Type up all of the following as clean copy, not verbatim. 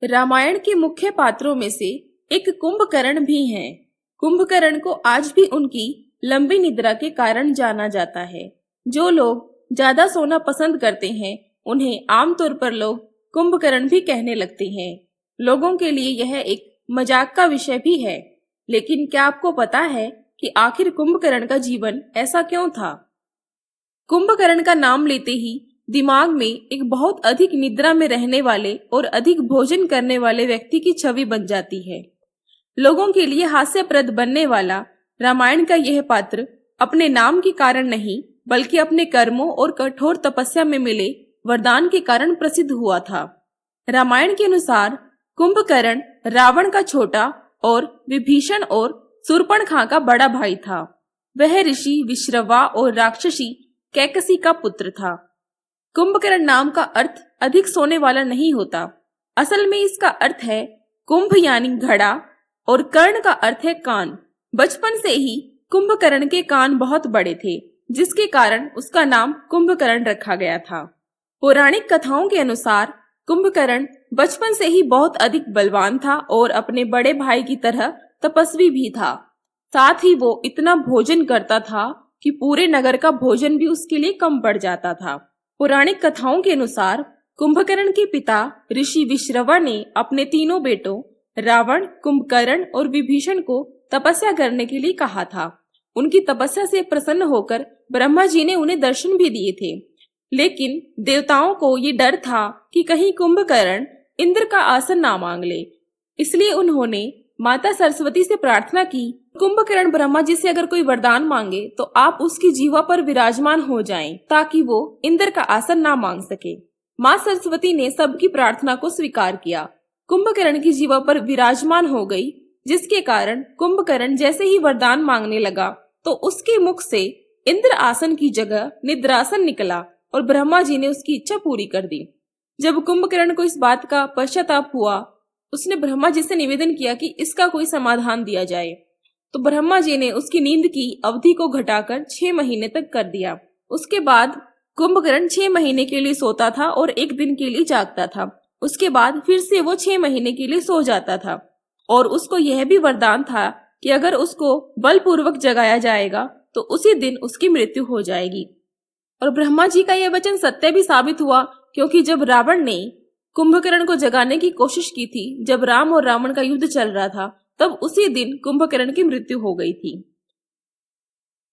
रामायण के मुख्य पात्रों में से एक कुंभकर्ण भी हैं। कुंभकर्ण को आज भी उनकी लंबी निद्रा के कारण जाना जाता है। जो लोग ज्यादा सोना पसंद करते हैं उन्हें आमतौर पर लोग कुंभकर्ण भी कहने लगते हैं। लोगों के लिए यह एक मजाक का विषय भी है। लेकिन क्या आपको पता है कि आखिर कुंभकर्ण का जीवन ऐसा क्यों था? कुंभकर्ण का नाम लेते ही दिमाग में एक बहुत अधिक निद्रा में रहने वाले और अधिक भोजन करने वाले व्यक्ति की छवि बन जाती है। लोगों के लिए हास्यप्रद बनने वाला रामायण का यह पात्र अपने नाम के कारण नहीं बल्कि अपने कर्मों और कठोर तपस्या में मिले वरदान के कारण प्रसिद्ध हुआ था। रामायण के अनुसार कुंभकर्ण रावण का छोटा और विभीषण और शूर्पणखा का बड़ा भाई था। वह ऋषि विश्रवा और राक्षसी कैकसी का पुत्र था। कुंभकर्ण नाम का अर्थ अधिक सोने वाला नहीं होता। असल में इसका अर्थ है कुंभ यानी घड़ा और कर्ण का अर्थ है कान। बचपन से ही कुंभकर्ण के कान बहुत बड़े थे, जिसके कारण उसका नाम कुंभकर्ण रखा गया था। पौराणिक कथाओं के अनुसार कुंभकर्ण बचपन से ही बहुत अधिक बलवान था और अपने बड़े भाई की तरह तपस्वी भी था। साथ ही वो इतना भोजन करता था कि पूरे नगर का भोजन भी उसके लिए कम पड़ जाता था। पौराणिक कथाओं के अनुसार कुंभकर्ण के पिता ऋषि विश्रवा ने अपने तीनों बेटों रावण, कुंभकर्ण और विभीषण को तपस्या करने के लिए कहा था। उनकी तपस्या से प्रसन्न होकर ब्रह्मा जी ने उन्हें दर्शन भी दिए थे। लेकिन देवताओं को ये डर था कि कहीं कुंभकर्ण इंद्र का आसन ना मांग ले, इसलिए उन्होंने माता सरस्वती से प्रार्थना की, कुंभकर्ण ब्रह्मा जी से अगर कोई वरदान मांगे तो आप उसकी जीवा पर विराजमान हो जाएं, ताकि वो इंद्र का आसन ना मांग सके। माँ सरस्वती ने सबकी प्रार्थना को स्वीकार किया। कुंभकर्ण की जीवा पर विराजमान हो गई, जिसके कारण कुंभकर्ण जैसे ही वरदान मांगने लगा तो उसके मुख से इंद्र आसन की जगह निद्रासन निकला और ब्रह्मा जी ने उसकी इच्छा पूरी कर दी। जब कुंभकर्ण को इस बात का पश्चाताप हुआ, उसने ब्रह्मा जी से निवेदन किया कि इसका कोई समाधान दिया जाए। तो ब्रह्मा जी ने उसकी नींद की अवधि को घटाकर 6 महीने तक कर दिया। उसके बाद कुंभकर्ण 6 महीने के लिए सोता था और 1 दिन के लिए जागता था। उसके बाद फिर से वो 6 महीने के लिए सो जाता था और उसको यह भी वरदान था कि अगर उसको बलपूर्वक जगाया जाएगा तो उसी दिन उसकी मृत्यु हो जाएगी। और ब्रह्मा जी का यह वचन सत्य भी साबित हुआ, क्योंकि जब रावण ने कुंभकर्ण को जगाने की कोशिश की थी, जब राम और रावण का युद्ध चल रहा था, तब उसी दिन कुंभकर्ण की मृत्यु हो गई थी।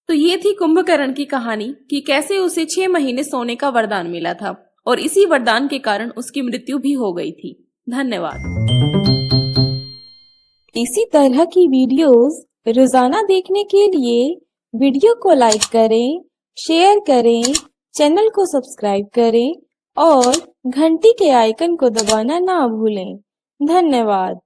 तो ये थी कुंभकर्ण की कहानी कि कैसे उसे 6 महीने सोने का वरदान मिला था और इसी वरदान के कारण उसकी मृत्यु भी हो गई थी। धन्यवाद। इसी तरह की वीडियोस रोजाना देखने के लिए वीडियो को लाइक करें, शेयर करें, चैनल को सब्सक्राइब करें और घंटी के आइकन को दबाना ना भूलें। धन्यवाद।